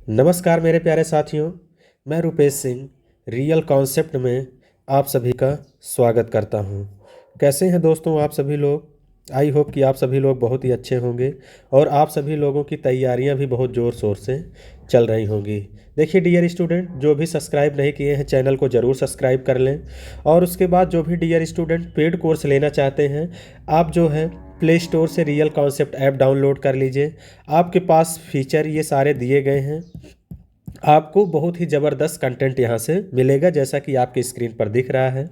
नमस्कार मेरे प्यारे साथियों, मैं रुपेश सिंह रियल कॉन्सेप्ट में आप सभी का स्वागत करता हूं। कैसे हैं दोस्तों आप सभी लोग? आई होप कि आप सभी लोग बहुत ही अच्छे होंगे और आप सभी लोगों की तैयारियां भी बहुत ज़ोर शोर से चल रही होंगी। देखिए डियर स्टूडेंट, जो भी सब्सक्राइब नहीं किए हैं चैनल को ज़रूर सब्सक्राइब कर लें। और उसके बाद जो भी डियर स्टूडेंट पेड कोर्स लेना चाहते हैं, आप जो है प्ले स्टोर से रियल कॉन्सेप्ट ऐप डाउनलोड कर लीजिए। आपके पास फीचर ये सारे दिए गए हैं। आपको बहुत ही ज़बरदस्त कंटेंट यहाँ से मिलेगा, जैसा कि आपकी स्क्रीन पर दिख रहा है।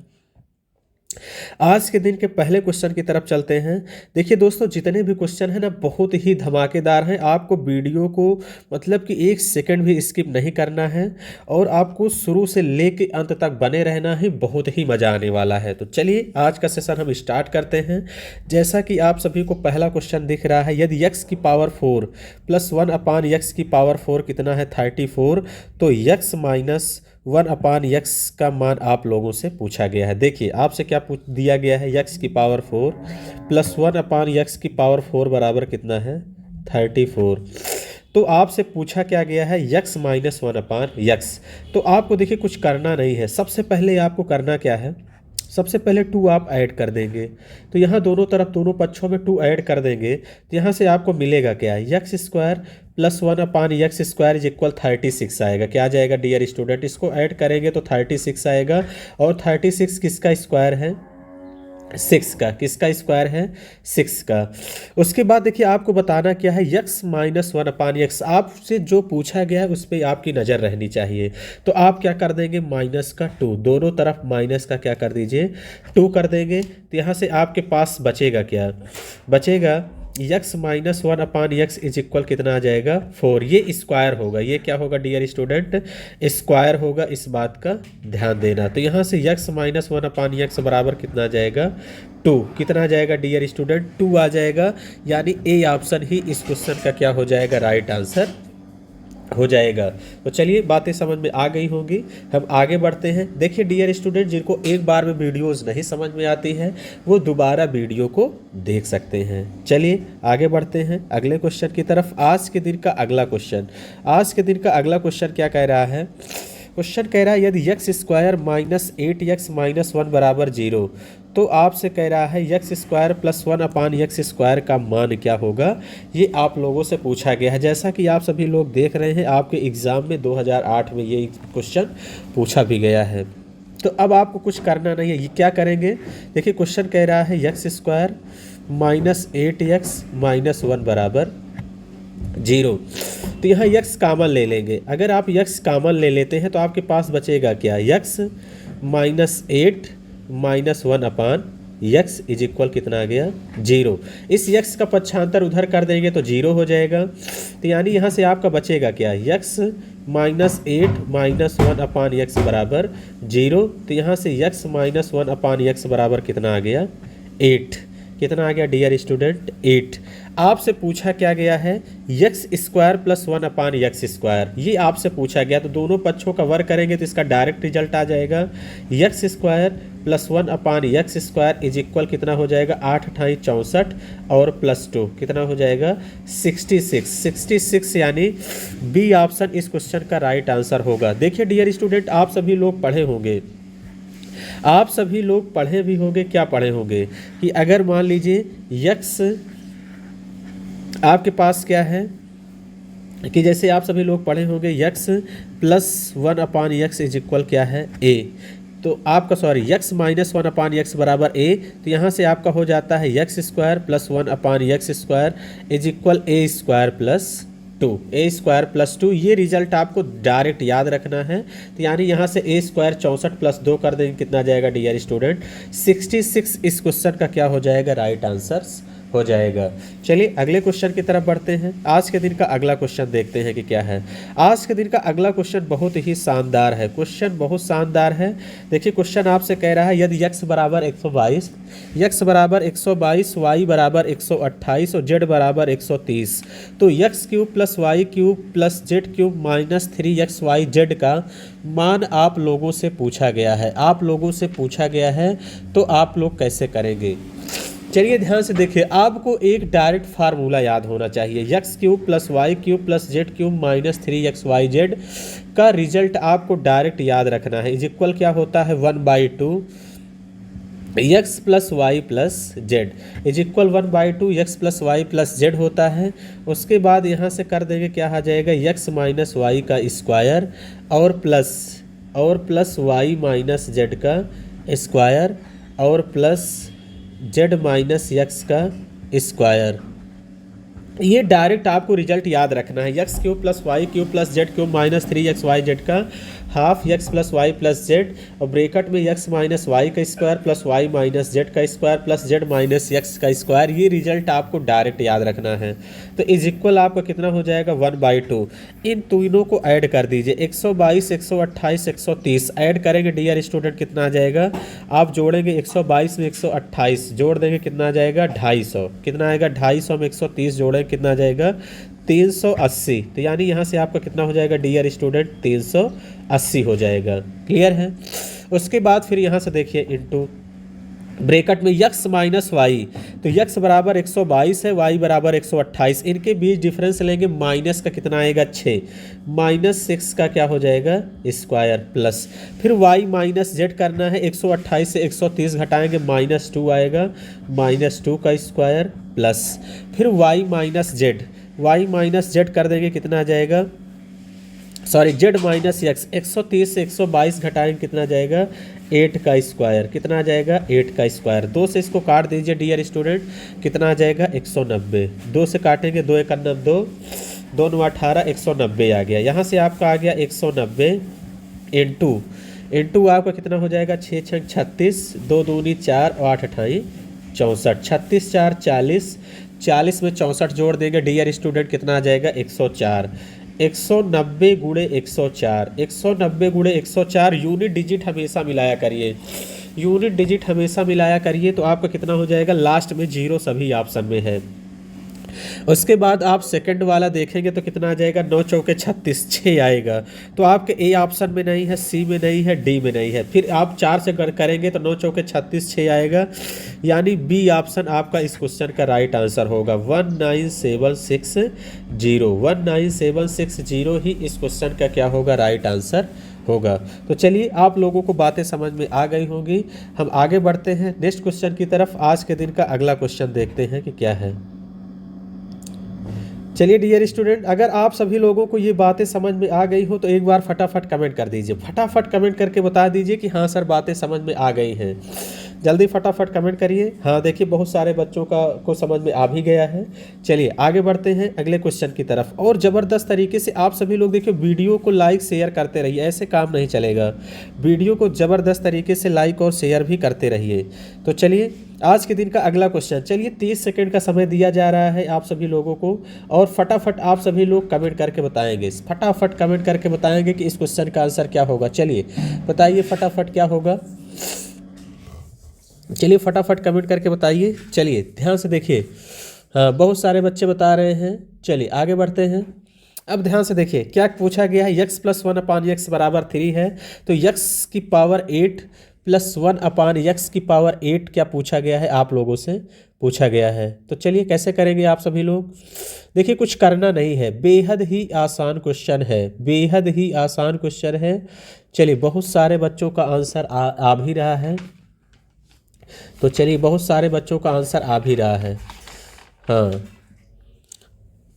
आज के दिन के पहले क्वेश्चन की तरफ चलते हैं। देखिए दोस्तों, जितने भी क्वेश्चन हैं ना बहुत ही धमाकेदार हैं। आपको वीडियो को मतलब कि एक सेकंड भी स्किप नहीं करना है और आपको शुरू से लेके अंत तक बने रहना है। बहुत ही मज़ा आने वाला है। तो चलिए आज का सेशन हम स्टार्ट करते हैं। जैसा कि आप सभी को पहला क्वेश्चन दिख रहा है, यदि x की पावर 4 प्लस 1 अपान x की पावर 4 कितना है 34, तो x माइनस 1 अपान x का मान आप लोगों से पूछा गया है। देखिए आपसे क्या पूछ दिया गया है, x की पावर 4 प्लस 1 अपान x की पावर 4 बराबर कितना है 34। तो आपसे पूछा क्या गया है, x माइनस 1 अपान x। तो आपको देखिए कुछ करना नहीं है। सबसे पहले आपको करना क्या है, सबसे पहले 2 आप ऐड कर देंगे। तो यहाँ दोनों तरफ दोनों पक्षों में 2 ऐड कर देंगे तो यहाँ से आपको मिलेगा क्या, x square plus 1 upon x square is equal 36 आएगा। क्या आ जाएगा डियर स्टूडेंट, इसको ऐड करेंगे तो 36 आएगा। और 36 किसका स्क्वायर है, 6 का। किसका स्क्वायर है, 6 का। उसके बाद देखिए आपको बताना क्या है, x माइनस 1 अपान एक्स। आपसे जो पूछा गया है उस पर आपकी नज़र रहनी चाहिए। तो आप क्या कर देंगे, माइनस का 2, दोनों तरफ माइनस का क्या कर दीजिए 2 कर देंगे। तो यहाँ से आपके पास बचेगा क्या, बचेगा x minus 1 upon x is equal कितना आ जाएगा 4। ये स्क्वायर होगा, ये क्या होगा डियर स्टूडेंट, स्क्वायर होगा। इस बात का ध्यान देना। तो यहाँ से x माइनस 1 अपान एक्स बराबर कितना आ जाएगा 2। कितना आ जाएगा डियर स्टूडेंट, 2 आ जाएगा। यानी ए ऑप्शन ही इस क्वेश्चन का क्या हो जाएगा, राइट आंसर हो जाएगा। तो चलिए बातें समझ में आ गई होंगी, हम आगे बढ़ते हैं। देखिए डियर स्टूडेंट, जिनको एक बार में वीडियोस नहीं समझ में आती है वो दोबारा वीडियो को देख सकते हैं। चलिए आगे बढ़ते हैं अगले क्वेश्चन की तरफ। आज के दिन का अगला क्वेश्चन, आज के दिन का अगला क्वेश्चन क्या कह रहा है, क्वेश्चन कह रहा है यदि x square minus 8x minus 1 बराबर 0, तो आपसे कह रहा है एक्स स्क्वायर प्लस 1 अपान एक्स स्क्वायर का मान क्या होगा। ये आप लोगों से पूछा गया है। जैसा कि आप सभी लोग देख रहे हैं, आपके एग्ज़ाम में 2008 में ये क्वेश्चन पूछा भी गया है। तो अब आपको कुछ करना नहीं है। ये क्या करेंगे, देखिए क्वेश्चन कह रहा है x square minus 8x minus 1 बराबर 0। तो यहाँ x कामन ले लेंगे। अगर आप x कामन ले लेते हैं तो आपके पास बचेगा क्या, x minus 8 minus 1 upon x is equal कितना आ गया 0। इस x का पक्षांतर उधर कर देंगे तो 0 हो जाएगा। तो यानी यहाँ से आपका बचेगा क्या, x माइनस 8 माइनस 1 अपान x बराबर 0। तो यहाँ से x माइनस 1 अपान x बराबर कितना आ गया 8। कितना आ गया डियर स्टूडेंट 8। आपसे पूछा क्या गया है, एक्स स्क्वायर प्लस 1 अपान एक्स स्क्वायर, ये आपसे पूछा गया। तो दोनों पक्षों का वर्ग करेंगे तो इसका डायरेक्ट रिजल्ट आ जाएगा x square plus 1 upon x square is equal कितना हो जाएगा 8 अठाई 64 और प्लस 2 कितना हो जाएगा 66। यानी बी ऑप्शन इस क्वेश्चन का राइट आंसर होगा। देखिए डियर स्टूडेंट, आप सभी लोग पढ़े होंगे, आप सभी लोग पढ़े भी होंगे। क्या पढ़े होंगे कि अगर मान लीजिए x आपके पास क्या है, कि जैसे आप सभी लोग पढ़े होंगे x plus 1 upon x is equal क्या है a। तो आपका x माइनस 1 अपान एक्स बराबर a। तो यहाँ से आपका हो जाता है x square plus 1 upon x square is equal a square plus 2, a square plus 2। ये रिजल्ट आपको डायरेक्ट याद रखना है। तो यानी यहाँ से a स्क्वायर 64 प्लस 2 कर देंगे, कितना जाएगा डियर स्टूडेंट 66। इस क्वेश्चन का क्या हो जाएगा, राइट आंसर हो जाएगा। चलिए अगले क्वेश्चन की तरफ बढ़ते हैं। आज के दिन का अगला क्वेश्चन देखते हैं कि क्या है। आज के दिन का अगला क्वेश्चन बहुत ही शानदार है, क्वेश्चन बहुत शानदार है। देखिए क्वेश्चन आपसे कह रहा है यदि x बराबर 122, x बराबर 122, y बराबर 128 और z बराबर 130, तो x cube plus y cube plus z cube minus 3xyz का मान आप लोगों से पूछा गया है। आप लोगों से पूछा गया है तो आप लोग कैसे करेंगे। चलिए ध्यान से देखिए, आपको एक डायरेक्ट फार्मूला याद होना चाहिए, x cube plus y cube plus z cube minus 3xyz का रिजल्ट आपको डायरेक्ट याद रखना है। इज इक्वल क्या होता है 1/2 x plus y plus z, is equal 1/2 x plus y plus z होता है। उसके बाद यहाँ से कर देंगे क्या आ जाएगा, एक्स माइनस वाई का स्क्वायर और प्लस वाई माइनस जेड का स्क्वायर और प्लस जेड माइनस एक्स का स्क्वायर। ये डायरेक्ट आपको रिजल्ट याद रखना है, x cube plus y cube plus z cube minus 3xyz का half x plus y plus z और ब्रेकेट में एक्स माइनस वाई का square plus y minus z का square plus z minus x का square. ये result आपको direct याद रखना है। तो इज इक्वल आपका कितना हो जाएगा 1/2। इन तीनों को ऐड कर दीजिए, 122 128 130 ऐड करेंगे डियर स्टूडेंट कितना आ जाएगा, आप जोड़ेंगे 122 में 128 जोड़ देंगे कितना आ जाएगा 250, कितना आएगा 250 में 130 जोड़ेंगे कितना आ जाएगा 380। तो यानी यहाँ से आपका कितना हो जाएगा डियर स्टूडेंट 380 हो जाएगा। क्लियर है। उसके बाद फिर यहाँ से देखिए इंटू ब्रैकेट में x माइनस वाई, तो x बराबर 122 है, y बराबर 128, इनके बीच डिफरेंस लेंगे, माइनस का कितना आएगा 6, माइनस 6 का क्या हो जाएगा स्क्वायर प्लस फिर y माइनस जेड करना है, 128 से 130 घटाएंगे -2 आएगा, -2 का स्क्वायर प्लस फिर y माइनस जेड कर देंगे कितना आ जाएगा, सॉरी जेड माइनस एक्स, 130 से 122 घटाएंगे कितना आ जाएगा 8 का स्क्वायर, कितना आ जाएगा 8 का स्क्वायर। 2 से इसको काट दीजिए डियर स्टूडेंट, कितना आ जाएगा 190, 2 से काटेंगे 2 1 9 2 2 9 18 190 आ गया। यहाँ से आपका आ गया 190 इंटू आपका कितना हो जाएगा 6 6 36, 2 दूनी 4 और 8 अठाई 64, 36 4 40, 40 में 64 जोड़ देंगे डियर स्टूडेंट कितना आ जाएगा 104, 190 गुणे 104, 190 गुणे 104। यूनिट डिजिट हमेशा मिलाया करिए, यूनिट डिजिट हमेशा मिलाया करिए, तो आपका कितना हो जाएगा, लास्ट में 0 सभी ऑप्शन में है। उसके बाद आप सेकंड वाला देखेंगे तो कितना आ जाएगा 9 चौके 36, 6 आएगा, तो आपके ए ऑप्शन में नहीं है, सी में नहीं है, डी में नहीं है। फिर आप 4 से करेंगे तो 9 चौके 36, 6 आएगा, यानी बी ऑप्शन आपका इस क्वेश्चन का राइट आंसर होगा 19760, 19760 ही इस क्वेश्चन का क्या होगा राइट आंसर होगा। तो चलिए आप लोगों को बातें समझ में आ गई होंगी, हम आगे बढ़ते हैं नेक्स्ट क्वेश्चन की तरफ। आज के दिन का अगला क्वेश्चन देखते हैं कि क्या है। चलिए डियर स्टूडेंट, अगर आप सभी लोगों को ये बातें समझ में आ गई हो तो एक बार फटाफट कमेंट कर दीजिए, फटाफट कमेंट करके बता दीजिए कि हाँ सर बातें समझ में आ गई हैं। जल्दी फटाफट कमेंट करिए। हाँ देखिए बहुत सारे बच्चों को समझ में आ भी गया है। चलिए आगे बढ़ते हैं अगले क्वेश्चन की तरफ। और ज़बरदस्त तरीके से आप सभी लोग देखिए वीडियो को लाइक शेयर करते रहिए, ऐसे काम नहीं चलेगा, वीडियो को ज़बरदस्त तरीके से लाइक और शेयर भी करते रहिए। तो चलिए आज के दिन का अगला क्वेश्चन, चलिए 30 सेकंड का समय दिया जा रहा है आप सभी लोगों को, और फटाफट आप सभी लोग कमेंट करके बताएंगे, फटाफट कमेंट करके बताएंगे कि इस क्वेश्चन का आंसर क्या होगा। चलिए बताइए फटाफट क्या होगा, चलिए फटाफट कमेंट करके बताइए। चलिए ध्यान से देखिए, हाँ बहुत सारे बच्चे बता रहे हैं। चलिए आगे बढ़ते हैं। अब ध्यान से देखिए क्या पूछा गया है, x + 1/x बराबर 3 है, तो x की पावर 8 + 1/x की पावर 8 क्या पूछा गया है, आप लोगों से पूछा गया है। तो चलिए कैसे करेंगे आप सभी लोग, देखिए कुछ करना नहीं है, बेहद ही आसान क्वेश्चन है, बेहद ही आसान क्वेश्चन है। चलिए बहुत सारे बच्चों का आंसर आ भी रहा है, तो चलिए बहुत सारे बच्चों का आंसर आ भी रहा है। हाँ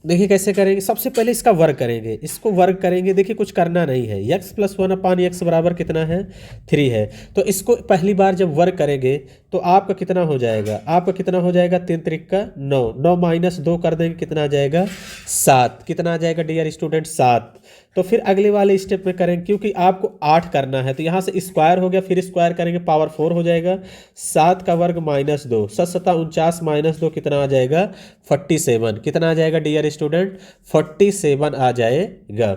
देखिए कैसे करेंगे, सबसे पहले इसका वर्ग करेंगे, इसको वर्ग करेंगे। देखिए कुछ करना नहीं है, x + 1/x बराबर कितना है 3 है, तो इसको पहली बार जब वर्ग करेंगे तो आपका कितना हो जाएगा, आपका कितना हो जाएगा 3 3 का 9, 9 - 2 कर देंगे कितना आ जाएगा 7, कितना आ जाएगा डियर स्टूडेंट 7। तो फिर अगले वाले स्टेप में करेंगे, क्योंकि आपको 8 करना है तो यहाँ से स्क्वायर हो गया, फिर स्क्वायर करेंगे पावर 4 हो जाएगा, 7 का वर्ग -2, 7 7 49 -2 कितना आ जाएगा 47, कितना आ जाएगा डियर स्टूडेंट 47 आ जाएगा।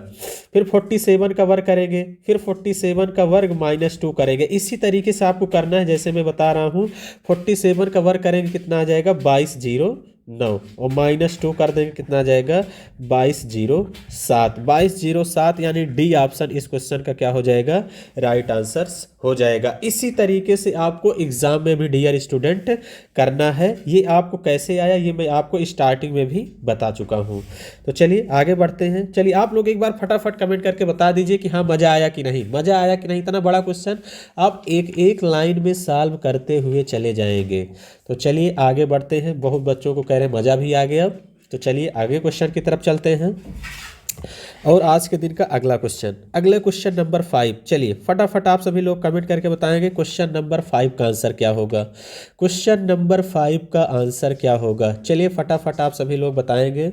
फिर 47 का वर्ग करेंगे, फिर 47 का वर्ग -2 करेंगे। इसी तरीके से आपको करना है जैसे मैं बता रहा हूँ। 47 का वर्ग करेंगे कितना आ जाएगा 22 0 9 और -2 कर देंगे कितना आ जाएगा 2207। 2207 यानी डी ऑप्शन इस क्वेश्चन का क्या हो जाएगा राइट आंसर हो जाएगा। इसी तरीके से आपको एग्जाम में भी डियर स्टूडेंट करना है। ये आपको कैसे आया ये मैं आपको स्टार्टिंग में भी बता चुका हूँ। तो चलिए आगे बढ़ते हैं। चलिए आप लोग एक बार फटाफट कमेंट करके बता दीजिए कि हाँ मज़ा आया कि नहीं, मज़ा आया कि नहीं। इतना बड़ा क्वेश्चन आप एक एक लाइन में सॉल्व करते हुए चले जाएंगे। तो चलिए आगे बढ़ते हैं। बहुत बच्चों को कह रहे हैं मज़ा भी आ गया। तो चलिए आगे क्वेश्चन की तरफ चलते हैं और आज के दिन का अगला क्वेश्चन, अगले क्वेश्चन नंबर 5। चलिए फटाफट आप सभी लोग कमेंट करके बताएंगे क्वेश्चन नंबर 5 का आंसर क्या होगा। क्वेश्चन नंबर 5 का आंसर क्या होगा, चलिए फटाफट आप सभी लोग बताएंगे।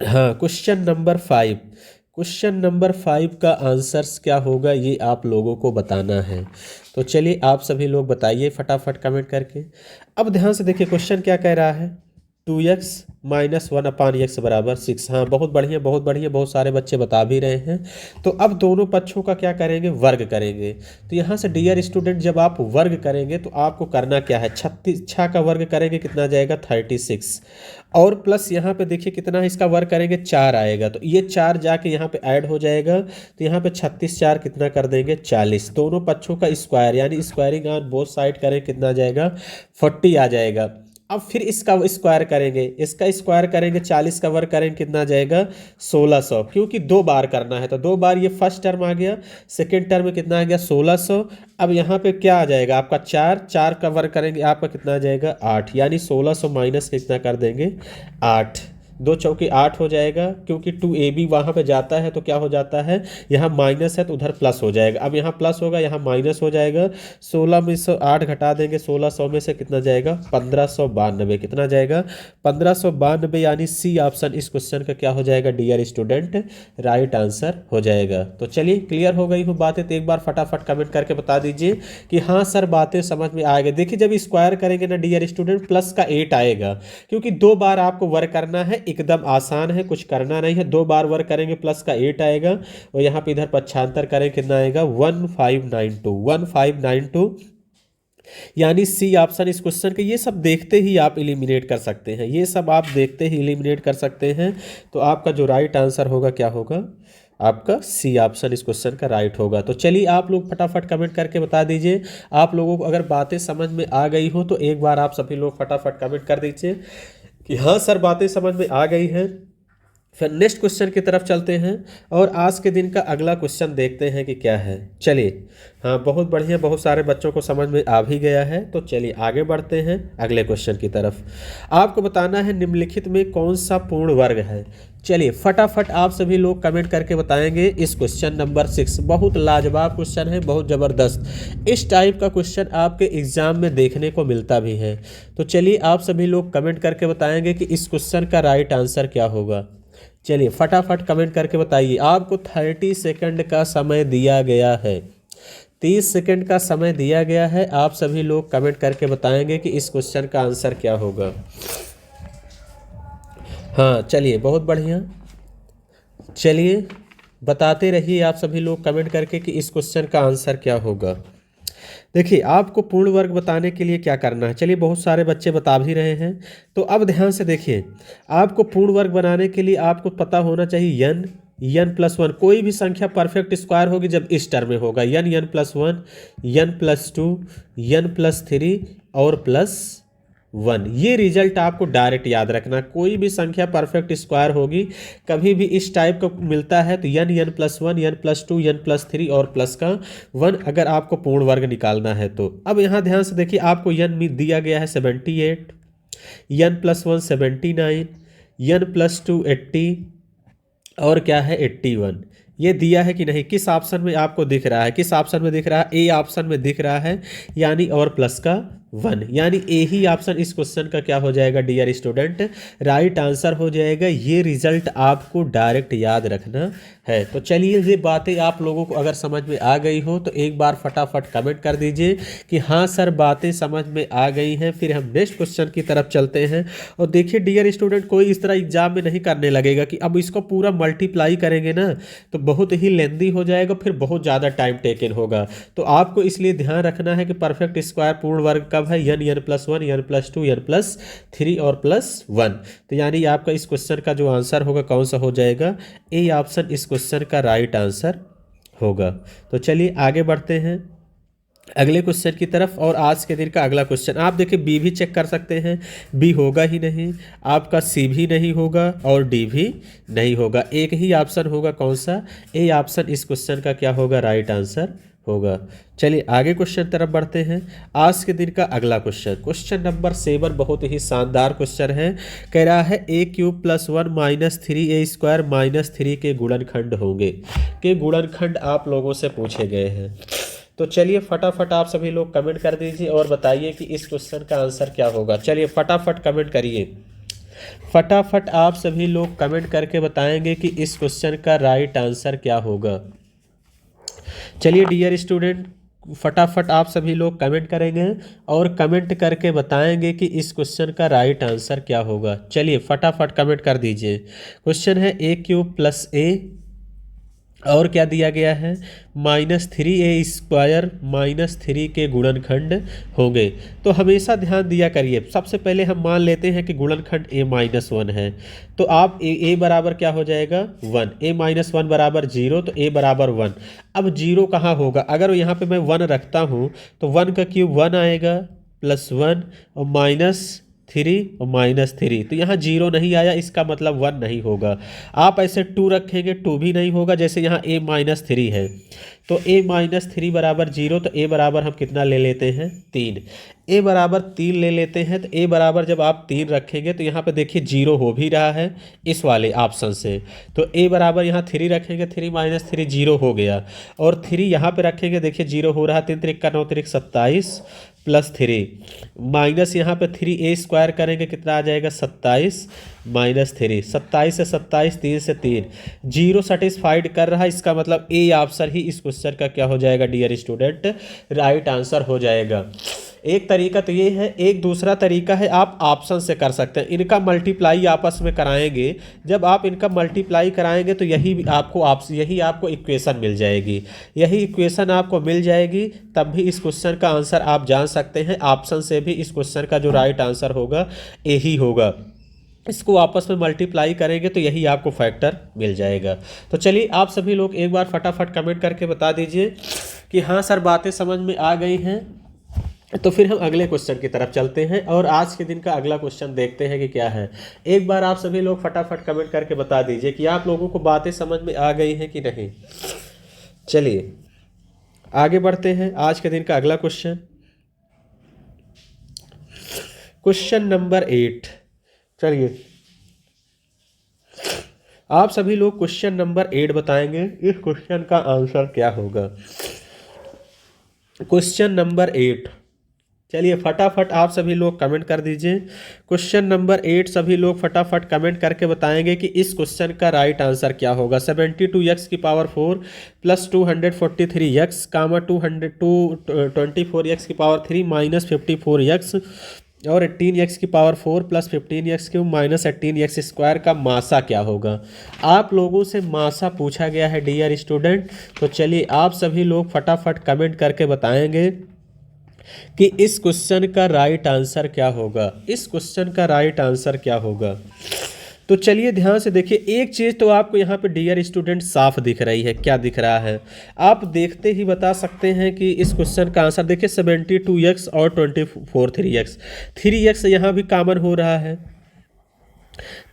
हाँ क्वेश्चन नंबर 5, क्वेश्चन नंबर 5 का आंसर्स क्या होगा ये आप लोगों को बताना है। तो चलिए आप सभी लोग बताइए फटाफट कमेंट करके। अब ध्यान से देखिए क्वेश्चन क्या कह रहा है, 2x - 1/x बराबर 6। हाँ बहुत बढ़िया बहुत बढ़िया, बहुत सारे बच्चे बता भी रहे हैं। तो अब दोनों पक्षों का क्या करेंगे वर्ग करेंगे। तो यहाँ से डियर स्टूडेंट जब आप वर्ग करेंगे तो आपको करना क्या है 36 का वर्ग करेंगे कितना आ जाएगा 36 और प्लस यहाँ पे देखिए कितना है इसका वर्ग करेंगे 4 आएगा। तो ये 4 जाके यहाँ पे ऐड हो जाएगा। तो यहाँ पे 36 4 कितना कर देंगे 40। दोनों पक्षों का स्क्वायर यानी स्क्वायरिंग ऑन बोथ साइड करें कितना आ जाएगा 40 आ जाएगा। अब फिर इसका स्क्वायर करेंगे, इसका स्क्वायर करेंगे 40 का वर्ग करेंगे कितना आ जाएगा 1600, क्योंकि 2 बार करना है। तो 2 बार ये फर्स्ट टर्म आ गया, सेकेंड टर्म में कितना आ गया 1600। अब यहाँ पे क्या आ जाएगा आपका 4 का वर्ग करेंगे आपका कितना आ जाएगा 8, यानी 1600 माइनस कितना कर देंगे 8। 2 चौके 8 हो जाएगा, क्योंकि 2ab वहाँ पे जाता है तो क्या हो जाता है यहाँ माइनस है तो उधर प्लस हो जाएगा। अब यहाँ प्लस होगा यहाँ माइनस हो जाएगा। 16 में से 8 घटा देंगे 1600 में से कितना जाएगा 1592। कितना जाएगा 1592, यानी सी ऑप्शन इस क्वेश्चन का क्या हो जाएगा डियर स्टूडेंट राइट आंसर हो जाएगा। तो चलिए क्लियर हो गई हो बातें। तो एक बार फटाफट कमेंट करके बता दीजिए कि हाँ सर बातें समझ में आ गई। देखिए जब स्क्वायर करेंगे ना डियर स्टूडेंट प्लस का 8 आएगा, क्योंकि 2 बार आपको वर्क करना है, एकदम आसान है कुछ करना नहीं है। 2 बार वर्क करेंगे प्लस का 8 आएगा और यहाँ पे इधर पक्षांतर करें कितना आएगा 1592 यानी सी ऑप्शन इस क्वेश्चन के। ये सब देखते ही आप एलिमिनेट कर सकते हैं, ये सब आप देखते ही एलिमिनेट कर सकते हैं। तो आपका जो राइट आंसर होगा क्या होगा आपका सी ऑप्शन इस क्वेश्चन का राइट होगा। तो चलिए आप लोग फटाफट कमेंट करके बता दीजिए। आप लोगों को अगर बातें समझ में आ गई हो तो एक बार आप सभी लोग फटाफट कमेंट कर दीजिए कि हाँ सर बातें समझ में आ गई हैं। फिर नेक्स्ट क्वेश्चन की तरफ चलते हैं और आज के दिन का अगला क्वेश्चन देखते हैं कि क्या है। चलिए हाँ बहुत बढ़िया, बहुत सारे बच्चों को समझ में आ भी गया है। तो चलिए आगे बढ़ते हैं अगले क्वेश्चन की तरफ। आपको बताना है निम्नलिखित में कौन सा पूर्ण वर्ग है। चलिए फटाफट आप सभी लोग कमेंट करके बताएंगे इस क्वेश्चन नंबर 6। बहुत लाजवाब क्वेश्चन है, बहुत ज़बरदस्त। इस टाइप का क्वेश्चन आपके एग्जाम में देखने को मिलता भी है। तो चलिए आप सभी लोग कमेंट करके बताएंगे कि इस क्वेश्चन का राइट आंसर क्या होगा। चलिए फटाफट कमेंट करके बताइए। आपको 30 सेकंड का समय दिया गया है, 30 सेकंड का समय दिया गया है। आप सभी लोग कमेंट करके बताएंगे कि इस क्वेश्चन का आंसर क्या होगा। हाँ चलिए बहुत बढ़िया, चलिए बताते रहिए आप सभी लोग कमेंट करके कि इस क्वेश्चन का आंसर क्या होगा। देखिए आपको पूर्ण वर्ग बताने के लिए क्या करना है। चलिए बहुत सारे बच्चे बता भी रहे हैं। तो अब ध्यान से देखिए, आपको पूर्ण वर्ग बनाने के लिए आपको पता होना चाहिए n+1 कोई भी संख्या परफेक्ट स्क्वायर होगी जब इस टर्म में होगा n+1 n+2 n+3 और +1। ये रिजल्ट आपको डायरेक्ट याद रखना। कोई भी संख्या परफेक्ट स्क्वायर होगी कभी भी इस टाइप का मिलता है तो n+1 n+2 n+3 और प्लस का 1 अगर आपको पूर्ण वर्ग निकालना है तो। अब यहाँ ध्यान से देखिए आपको n में दिया गया है 78, n+1 79, n+2 80 और क्या है 81। ये दिया है कि नहीं, किस ऑप्शन में आपको दिख रहा है, किस ऑप्शन में दिख रहा है, ए ऑप्शन में दिख रहा है, यानी और प्लस का 1, यानी ए ही ऑप्शन इस क्वेश्चन का क्या हो जाएगा डियर स्टूडेंट राइट आंसर हो जाएगा। ये रिजल्ट आपको डायरेक्ट याद रखना है। तो चलिए ये बातें आप लोगों को अगर समझ में आ गई हो तो एक बार फटाफट कमेंट कर दीजिए कि हाँ सर बातें समझ में आ गई हैं। फिर हम नेक्स्ट क्वेश्चन की तरफ चलते हैं। और देखिए डियर स्टूडेंट कोई इस तरह एग्जाम में नहीं करने लगेगा कि अब इसको पूरा मल्टीप्लाई करेंगे ना तो बहुत ही लेंदी हो जाएगा, फिर बहुत ज़्यादा टाइम टेकन होगा। तो आपको इसलिए ध्यान रखना है कि परफेक्ट स्क्वायर पूर्ण वर्ग का कब है, n+1, n+2, n+3 और +1। तो यानी आपका इस क्वेश्चन का जो आंसर होगा कौन सा हो जाएगा, ए ऑप्शन इस क्वेश्चन का राइट आंसर होगा। तो चलिए आगे बढ़ते हैं अगले क्वेश्चन की तरफ। और आज के दिन का अगला क्वेश्चन आप देखिए, बी भी चेक कर सकते हैं, बी होगा ही नहीं, आपका सी भी नहीं होगा और डी भी नहीं होगा, एक ही ऑप्शन होगा कौन सा, ए ऑप्शन इस क्वेश्चन का क्या होगा, राइट आंसर होगा। चलिए आगे क्वेश्चन तरफ बढ़ते हैं। आज के दिन का अगला क्वेश्चन, क्वेश्चन नंबर 7, बहुत ही शानदार क्वेश्चन है। कह रहा है a³ + 1 - 3a² - 3 के गुणनखंड होंगे, के गुणनखंड आप लोगों से पूछे गए हैं। तो चलिए फटाफट आप सभी लोग कमेंट कर दीजिए और बताइए कि इस क्वेश्चन का आंसर क्या होगा। चलिए फटाफट कमेंट करिए, फटाफट आप सभी लोग कमेंट करके बताएंगे कि इस क्वेश्चन का राइट आंसर क्या होगा। चलिए डियर स्टूडेंट, फटाफट आप सभी लोग कमेंट करेंगे और कमेंट करके बताएंगे कि इस क्वेश्चन का राइट आंसर क्या होगा। चलिए फटाफट कमेंट कर दीजिए। क्वेश्चन है a³ + a और क्या दिया गया है, -3a² - 3 के गुणनखंड होंगे। तो हमेशा ध्यान दिया करिए, सबसे पहले हम मान लेते हैं कि गुणनखंड a-1 है, तो आप a बराबर क्या हो जाएगा 1, a-1 बराबर 0, तो a बराबर 1। अब 0 कहाँ होगा, अगर यहाँ पे मैं 1 रखता हूँ तो 1 का क्यूब 1 आएगा, +1 और -3 और -3, तो यहाँ 0 नहीं आया, इसका मतलब 1 नहीं होगा। आप ऐसे 2 रखेंगे, 2 भी नहीं होगा, जैसे यहाँ a-3 है, तो a-3 बराबर 0, तो a बराबर हम कितना ले लेते हैं 3, a बराबर 3 ले लेते हैं। तो a बराबर जब आप 3 रखेंगे तो यहाँ पे देखिए 0 हो भी रहा है इस वाले ऑप्शन से, तो a बराबर यहाँ 3 रखेंगे, 3 - 3 0 हो गया, और 3 यहाँ पे रखेंगे, देखिए 0 हो रहा है, 3 3 का 9 3 27 +3 माइनस यहाँ पे 3a² करेंगे, कितना आ जाएगा 27 -3, 27 से 27, 3 से 3, 0 सेटिस्फाइड कर रहा है, इसका मतलब ए ऑप्शन ही इस क्वेश्चन का क्या हो जाएगा डियर स्टूडेंट, राइट आंसर हो जाएगा। एक तरीका तो ये है, एक दूसरा तरीका है आप ऑप्शन से कर सकते हैं, इनका मल्टीप्लाई आपस में कराएंगे, जब आप इनका मल्टीप्लाई कराएंगे तो यही आपको इक्वेशन मिल जाएगी, यही इक्वेशन आपको मिल जाएगी, तब भी इस क्वेश्चन का आंसर आप जान सकते हैं। ऑप्शन से भी इस क्वेश्चन का जो राइट आंसर होगा यही होगा, इसको आपस में मल्टीप्लाई करेंगे तो यही आपको फैक्टर मिल जाएगा। तो चलिए आप सभी लोग एक बार फटाफट कमेंट करके बता दीजिए कि हाँ सर बातें समझ में आ गई हैं। तो फिर हम अगले क्वेश्चन की तरफ चलते हैं और आज के दिन का अगला क्वेश्चन देखते हैं कि क्या है। एक बार आप सभी लोग फटाफट कमेंट करके बता दीजिए कि आप लोगों को बातें समझ में आ गई हैं कि नहीं। चलिए आगे बढ़ते हैं, आज के दिन का अगला क्वेश्चन, क्वेश्चन नंबर 8। चलिए आप सभी लोग क्वेश्चन नंबर 8 बताएंगे इस क्वेश्चन का आंसर क्या होगा। क्वेश्चन नंबर 8, चलिए फटाफट आप सभी लोग कमेंट कर दीजिए। क्वेश्चन नंबर 8 सभी लोग फटाफट कमेंट करके बताएंगे कि इस क्वेश्चन का राइट आंसर क्या होगा। 72x की पावर 4 + 243x, 224x की पावर 3 - 54x और 18x की पावर 4 + 15x³ - 18x² का मासा क्या होगा। आप लोगों से मासा पूछा गया है डियर स्टूडेंट। तो चलिए आप सभी लोग फटाफट कमेंट करके बताएंगे कि इस क्वेश्चन का राइट आंसर क्या होगा, इस क्वेश्चन का राइट आंसर क्या होगा। तो चलिए ध्यान से देखिए, एक चीज़ तो आपको यहाँ पे डियर स्टूडेंट साफ दिख रही है, क्या दिख रहा है आप देखते ही बता सकते हैं कि इस क्वेश्चन का आंसर देखिए 72x और 3x, 3x यहाँ भी कॉमन हो रहा है,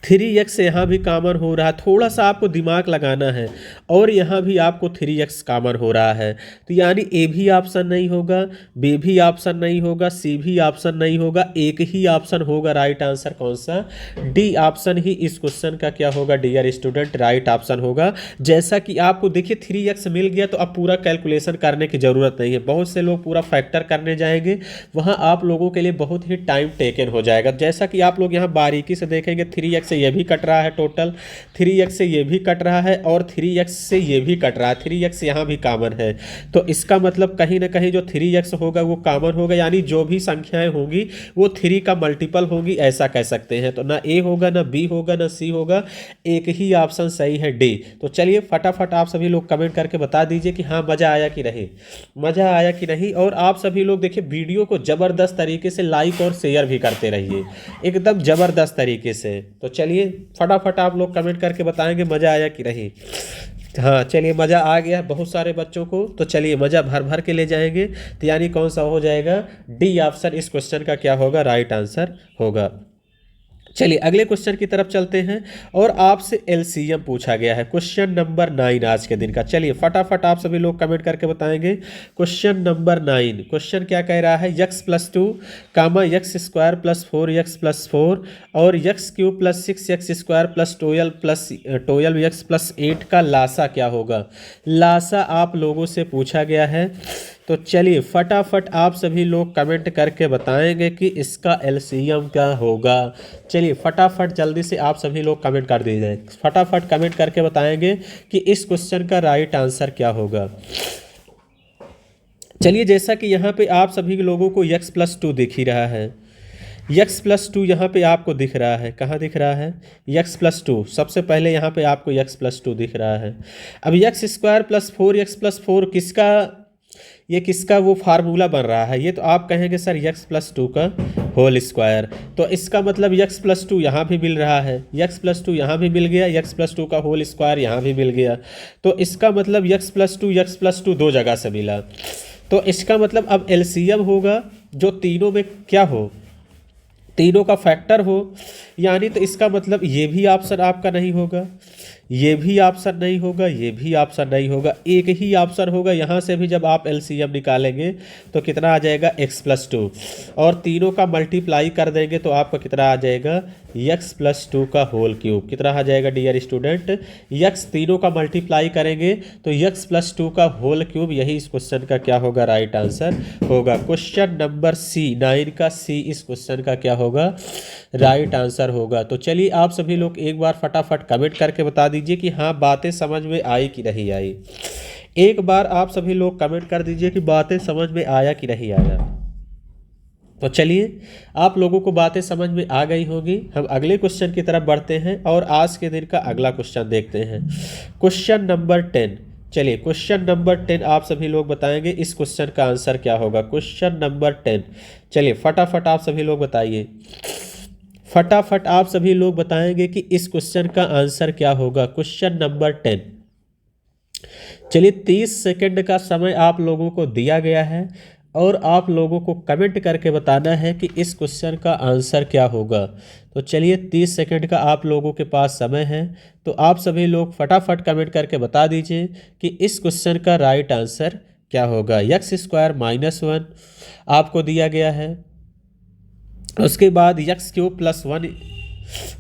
3x यहाँ भी कॉमन हो रहा है, थोड़ा सा आपको दिमाग लगाना है, और यहाँ भी आपको 3x कॉमन हो रहा है। तो यानी ए भी ऑप्शन नहीं होगा, बी भी ऑप्शन नहीं होगा, सी भी ऑप्शन नहीं होगा, एक ही ऑप्शन होगा राइट आंसर कौन सा, डी ऑप्शन ही इस क्वेश्चन का क्या होगा डियर स्टूडेंट, राइट ऑप्शन होगा। जैसा कि आपको देखिए 3x मिल गया तो अब पूरा कैलकुलेशन करने की ज़रूरत नहीं है, बहुत से लोग पूरा फैक्टर करने जाएंगे, वहाँ आप लोगों के लिए बहुत ही टाइम टेकन हो जाएगा। जैसा कि आप लोग यहाँ बारीकी से देखेंगे 3x से ये भी कट रहा है टोटल, 3x से ये भी कट रहा है और 3x से ये भी कट रहा है, 3x यहाँ भी कॉमन है। तो इसका मतलब कहीं ना कहीं जो 3x होगा वो कॉमन होगा, यानी जो भी संख्याएं होंगी वो 3 का मल्टीपल होगी, ऐसा कह सकते हैं। तो ना ए होगा, ना बी होगा, ना सी होगा, एक ही ऑप्शन सही है डी। तो चलिए फटाफट आप सभी लोग कमेंट करके बता दीजिए कि हाँ मज़ा आया कि नहीं, मज़ा आया कि नहीं। और आप सभी लोग देखिए वीडियो को ज़बरदस्त तरीके से लाइक और शेयर भी करते रहिए, एकदम ज़बरदस्त तरीके से। तो चलिए फटाफट आप लोग कमेंट करके बताएंगे मज़ा आया कि नहीं। हाँ चलिए, मज़ा आ गया बहुत सारे बच्चों को, तो चलिए मज़ा भर भर के ले जाएंगे। तो यानी कौन सा हो जाएगा, डी ऑप्शन इस क्वेश्चन का क्या होगा, राइट आंसर होगा। चलिए अगले क्वेश्चन की तरफ चलते हैं और आपसे एलसीएम पूछा गया है, क्वेश्चन नंबर 9 आज के दिन का। चलिए फटाफट आप सभी लोग कमेंट करके बताएंगे। क्वेश्चन नंबर 9, क्वेश्चन क्या कह रहा है, x+2 कामा x² + 4x + 4 और x³ + 6x² + 12x + 8 का लासा क्या होगा। लासा आप लोगों से पूछा गया है। तो चलिए फटाफट आप सभी लोग कमेंट करके बताएंगे कि इसका एलसीएम क्या होगा। चलिए फटाफट जल्दी से आप सभी लोग कमेंट कर दीजिए, फटाफट कमेंट करके बताएंगे कि इस क्वेश्चन का राइट आंसर क्या होगा। चलिए जैसा कि यहाँ पे आप सभी लोगों को x+2 दिख ही रहा है, x+2 यहाँ पे आपको दिख रहा है, कहाँ दिख रहा है, x+2 सबसे पहले यहाँ पे आपको x+2 दिख रहा है। अब x² + 4x + 4 किसका, ये किसका वो फार्मूला बन रहा है, ये तो आप कहेंगे सर x+2 का होल स्क्वायर। तो इसका मतलब x+2 यहाँ भी मिल रहा है, x+2 यहाँ भी मिल गया, x+2 का होल स्क्वायर यहाँ भी मिल गया। तो इसका मतलब x+2 दो जगह से मिला। तो इसका मतलब अब एलसीएम होगा जो तीनों में क्या हो, तीनों का फैक्टर हो। यानी तो इसका मतलब ये भी ऑप्शन आपका नहीं होगा, ये भी ऑप्शन नहीं होगा, ये भी ऑप्शन नहीं होगा, एक ही ऑप्शन होगा। यहाँ से भी जब आप एलसीएम निकालेंगे तो कितना आ जाएगा, x+2 और तीनों का मल्टीप्लाई कर देंगे तो आपका कितना आ जाएगा, x+2 का होल क्यूब। कितना आ जाएगा डियर स्टूडेंट, x तीनों का मल्टीप्लाई करेंगे तो x+2 का होल क्यूब, यही इस क्वेश्चन का क्या होगा, राइट आंसर होगा। क्वेश्चन नंबर सी, 9 का सी इस क्वेश्चन का क्या होगा, राइट आंसर होगा। तो चलिए आप सभी लोग एक बार फटाफट कमेंट करके बता दीजिए कि हाँ बातें समझ में आई कि नहीं आई। एक बार आप सभी लोग कमेंट कर दीजिए कि बातें समझ में आया कि नहीं आया। तो चलिए आप लोगों को बातें समझ में आ गई होगी। हम अगले क्वेश्चन की तरफ बढ़ते हैं और आज के दिन का अगला क्वेश्चन देखते हैं, क्वेश्चन नंबर 10। चलिए क्वेश्चन नंबर 10 आप सभी लोग बताएंगे इस क्वेश्चन का आंसर क्या होगा, क्वेश्चन नंबर 10। चलिए फटाफट आप सभी लोग बताइए, फटाफट आप सभी लोग बताएंगे कि इस क्वेश्चन का आंसर क्या होगा, क्वेश्चन नंबर 10। चलिए 30 सेकंड का समय आप लोगों को दिया गया है और आप लोगों को कमेंट करके बताना है कि इस क्वेश्चन का आंसर क्या होगा। तो चलिए 30 सेकंड का आप लोगों के पास समय है, तो आप सभी लोग फटाफट कमेंट करके बता दीजिए कि इस क्वेश्चन का राइट आंसर क्या होगा। x² - 1 आपको दिया गया है, उसके बाद x³ + 1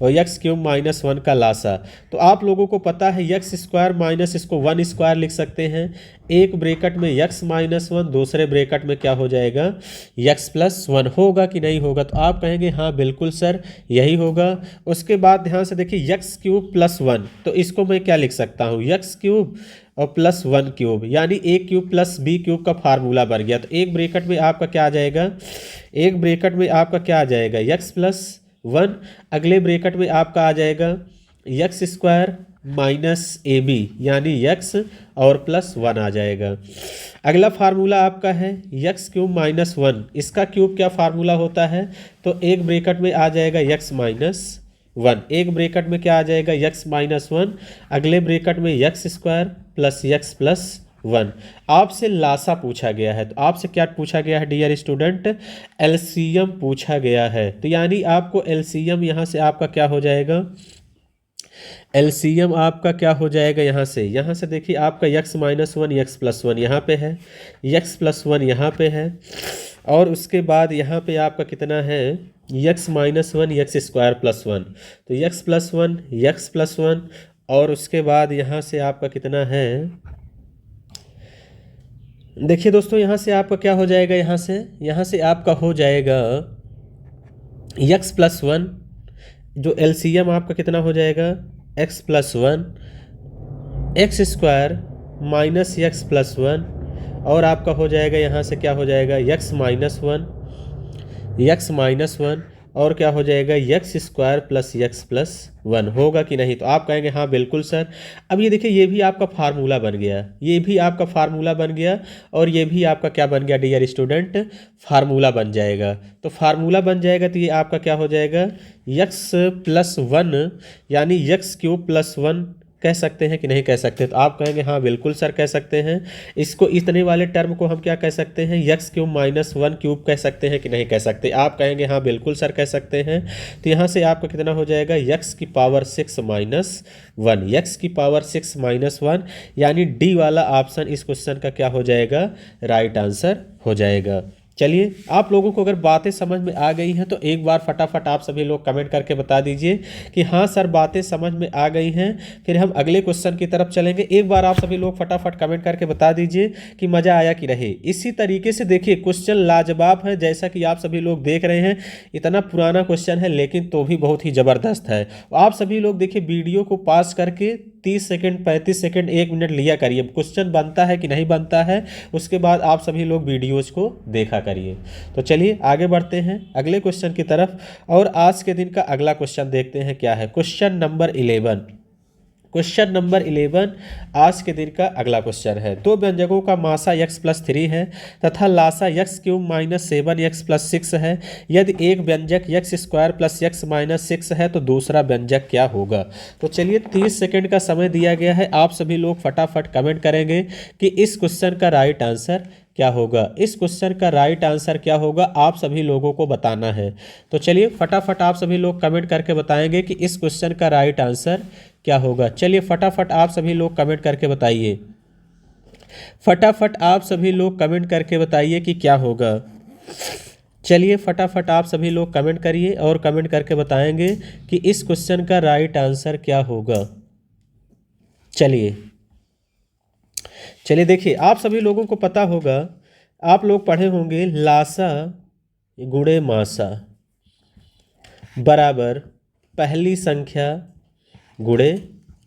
और x³ - 1 का लासा। तो आप लोगों को पता है x² माइनस इसको 1 स्क्वायर लिख सकते हैं, एक ब्रैकेट में x - 1, दूसरे ब्रैकेट में क्या हो जाएगा, x+1 होगा कि नहीं होगा। तो आप कहेंगे हाँ बिल्कुल सर यही होगा। उसके बाद ध्यान से देखिए x³ + 1, तो इसको मैं क्या लिख सकता हूँ, x³ और +1³ यानी a³ + b³ का फार्मूला बन गया। तो एक ब्रैकेट में आपका क्या आ जाएगा, एक ब्रैकेट में आपका क्या आ जाएगा, x+1, अगले ब्रैकेट में आपका आ जाएगा x² - ab यानी x और +1 आ जाएगा। अगला फार्मूला आपका है x³ - 1, इसका क्यूब क्या फार्मूला होता है, तो एक ब्रैकेट में आ जाएगा x - 1, एक ब्रैकेट में क्या आ जाएगा, x - 1, अगले ब्रैकेट में x² + x + 1। आपसे लासा पूछा गया है, तो आपसे क्या पूछा गया है डियर स्टूडेंट, एलसीएम पूछा गया है। तो यानी आपको एलसीएम यहाँ से आपका क्या हो जाएगा, एलसीएम आपका क्या हो जाएगा, यहाँ से देखिए आपका x - 1 x+1 यहाँ पे है, x+1 यहाँ पे है और उसके बाद यहाँ पे आपका कितना है, x - 1 x² + 1, तो x+1 और उसके बाद यहाँ से आपका कितना है, देखिए दोस्तों यहाँ से आपका क्या हो जाएगा, यहाँ से आपका हो जाएगा x+1 जो एलसीएम आपका कितना हो जाएगा, x plus one, x square minus x plus one, और आपका हो जाएगा यहाँ से क्या हो जाएगा, x minus one, x minus one, और क्या हो जाएगा, x square plus x plus one. होगा कि नहीं? तो आप कहेंगे हाँ बिल्कुल सर। अब ये देखिए, ये भी आपका फार्मूला बन गया, ये भी आपका फार्मूला बन गया, और ये भी आपका क्या बन गया डियर स्टूडेंट, फार्मूला बन जाएगा। तो फार्मूला बन जाएगा तो ये आपका क्या हो जाएगा, यक्स प्लस वन, यानी यक्स क्यूब प्लस वन कह सकते हैं कि नहीं कह सकते? तो आप कहेंगे हाँ बिल्कुल सर कह सकते हैं। इसको इतने वाले टर्म को हम क्या कह सकते हैं, x cube minus one cube कह सकते हैं कि नहीं कह सकते? आप कहेंगे हाँ बिल्कुल सर कह सकते हैं। तो यहाँ से आपका कितना हो जाएगा, यक्स की power six minus one, x की पावर सिक्स माइनस वन, यानी डी वाला ऑप्शन इस क्वेश्चन का क्या हो जाएगा, राइट आंसर हो जाएगा। चलिए, आप लोगों को अगर बातें समझ में आ गई हैं तो एक बार फटाफट आप सभी लोग कमेंट करके बता दीजिए कि हाँ सर बातें समझ में आ गई हैं। फिर हम अगले क्वेश्चन की तरफ चलेंगे। एक बार आप सभी लोग फटाफट कमेंट करके बता दीजिए कि मज़ा आया कि रहे। इसी तरीके से देखिए, क्वेश्चन लाजवाब है, जैसा कि आप सभी लोग देख रहे हैं। इतना पुराना क्वेश्चन है लेकिन तो भी बहुत ही ज़बरदस्त है। आप सभी लोग देखिए, वीडियो को पास करके 30 सेकंड 35 सेकंड 1 मिनट लिया करिए। क्वेश्चन बनता है कि नहीं बनता है, उसके बाद आप सभी लोग वीडियोज़ को देखा करिए। तो चलिए आगे बढ़ते हैं अगले क्वेश्चन की तरफ, और आज के दिन का अगला क्वेश्चन देखते हैं क्या है। क्वेश्चन नंबर 11, क्वेश्चन नंबर 11 आज के दिन का अगला क्वेश्चन है। दो व्यंजकों का मासा x प्लस थ्री है तथा लासा x cube minus seven x plus six है। यदि एक व्यंजक x square plus x minus six है तो दूसरा व्यंजक क्या होगा? तो चलिए 30 सेकंड का समय दिया गया है। आप सभी लोग फटाफट कमेंट करेंगे कि इस क्वेश्चन का राइट आंसर क्या होगा। इस क्वेश्चन का राइट आंसर क्या होगा, आप सभी लोगों को बताना है। तो चलिए फटाफट आप सभी लोग कमेंट करके बताएंगे कि इस क्वेश्चन का राइट आंसर क्या होगा। चलिए फटाफट आप सभी लोग कमेंट करके बताइए, फटाफट आप सभी लोग कमेंट करके बताइए कि क्या होगा। चलिए फटाफट आप सभी लोग कमेंट करिए और कमेंट करके बताएंगे कि इस क्वेश्चन का राइट आंसर क्या होगा। चलिए चलिए देखिए, आप सभी लोगों को पता होगा, आप लोग पढ़े होंगे लासा गुणे मासा बराबर पहली संख्या गुणे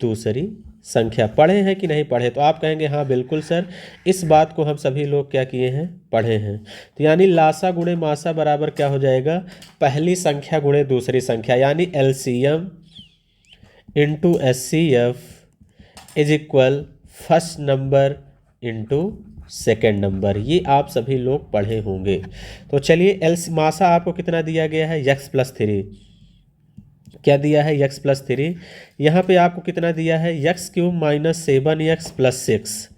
दूसरी संख्या। पढ़े हैं कि नहीं पढ़े? तो आप कहेंगे हाँ बिल्कुल सर, इस बात को हम सभी लोग क्या किए हैं, पढ़े हैं। तो यानी लासा गुणे मासा बराबर क्या हो जाएगा, पहली संख्या गुणे दूसरी संख्या, यानी LCM into HCF is equal first number into second number. ये आप सभी लोग पढ़े होंगे। तो चलिए मासा आपको कितना दिया गया है, यक्स प्लस थ्री। क्या दिया है, यक्स प्लस थ्री। यहाँ पे आपको कितना दिया है, x cube minus seven x plus six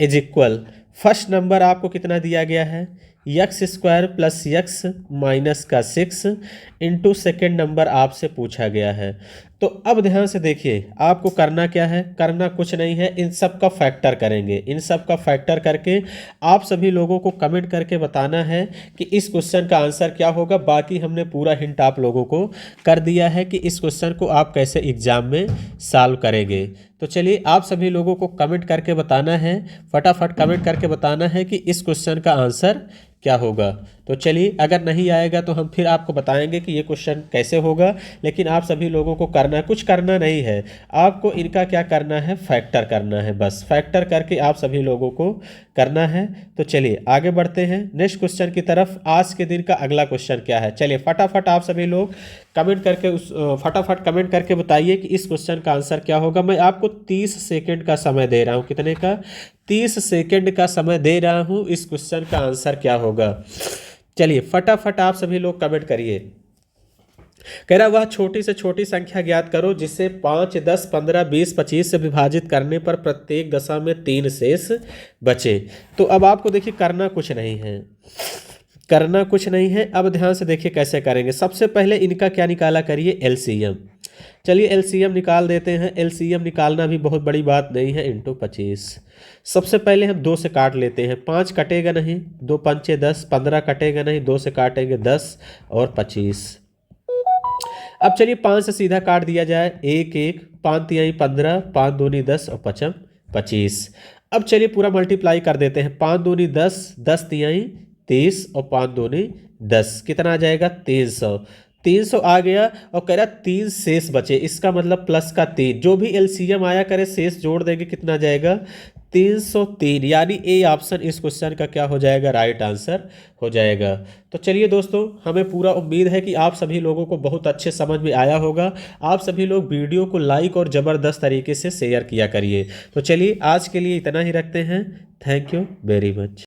is equal, first number आपको कितना दिया गया है, x square plus x minus का सिक्स इंटू सेकेंड नंबर आपसे पूछा गया है। तो अब ध्यान से देखिए, आपको करना क्या है, करना कुछ नहीं है, इन सब का फैक्टर करेंगे। इन सब का फैक्टर करके आप सभी लोगों को कमेंट करके बताना है कि इस क्वेश्चन का आंसर क्या होगा। बाकी हमने पूरा हिंट आप लोगों को कर दिया है कि इस क्वेश्चन को आप कैसे एग्जाम में सॉल्व करेंगे। तो चलिए आप सभी लोगों को कमेंट करके बताना है, फटाफट कमेंट करके बताना है कि इस क्वेश्चन का आंसर क्या होगा। तो चलिए, अगर नहीं आएगा तो हम फिर आपको बताएंगे कि ये क्वेश्चन कैसे होगा। लेकिन आप सभी लोगों को करना है, कुछ करना नहीं है, आपको इनका क्या करना है, फैक्टर करना है। बस फैक्टर करके आप सभी लोगों को करना है। तो चलिए आगे बढ़ते हैं नेक्स्ट क्वेश्चन की तरफ। आज के दिन का अगला क्वेश्चन क्या है, चलिए फटाफट आप सभी लोग कमेंट करके फटाफट कमेंट करके बताइए कि इस क्वेश्चन का आंसर क्या होगा। मैं आपको 30 सेकंड का समय दे रहा हूँ। कितने का, 30 सेकंड का समय दे रहा हूँ। इस क्वेश्चन का आंसर क्या होगा, चलिए फटाफट आप सभी लोग कमेंट करिए। कह रहा वह छोटी से छोटी संख्या ज्ञात करो जिसे 5, 10, 15, 20, 25 से विभाजित करने पर प्रत्येक दशा में 3 शेष बचे। तो अब आपको देखिए करना कुछ नहीं है, करना कुछ नहीं है। अब ध्यान से देखिए कैसे करेंगे। सबसे पहले इनका क्या निकाला करिए, एलसीएम। चलिए एलसीएम निकाल देते हैं। एलसीएम निकालना भी बहुत बड़ी बात नहीं है, इंटू 25। सबसे पहले हम 2 से काट लेते हैं, 5 कटेगा नहीं, 2 पंचे 10, 15 कटेगा नहीं, 2 से काटेंगे 10 और 25। अब चलिए 5 से सीधा काट दिया जाए, 1 1, 5 तिहाई 15, 5 दूनी 10 और 5 25। अब चलिए पूरा मल्टीप्लाई कर देते हैं, 5 दूनी 10, 10 तिहाई 30 और 5 दूनी 10, कितना आ जाएगा 300। 300 आ गया और कह रहा 3 शेष बचे, इसका मतलब प्लस का 3, जो भी एलसीएम आया करे शेष जोड़ देंगे, कितना जाएगा 303, यानी ए ऑप्शन इस क्वेश्चन का क्या हो जाएगा, राइट आंसर हो जाएगा। तो चलिए दोस्तों, हमें पूरा उम्मीद है कि आप सभी लोगों को बहुत अच्छे समझ में आया होगा। आप सभी लोग वीडियो को लाइक और ज़बरदस्त तरीके से शेयर किया करिए। तो चलिए आज के लिए इतना ही रखते हैं। Thank you very much.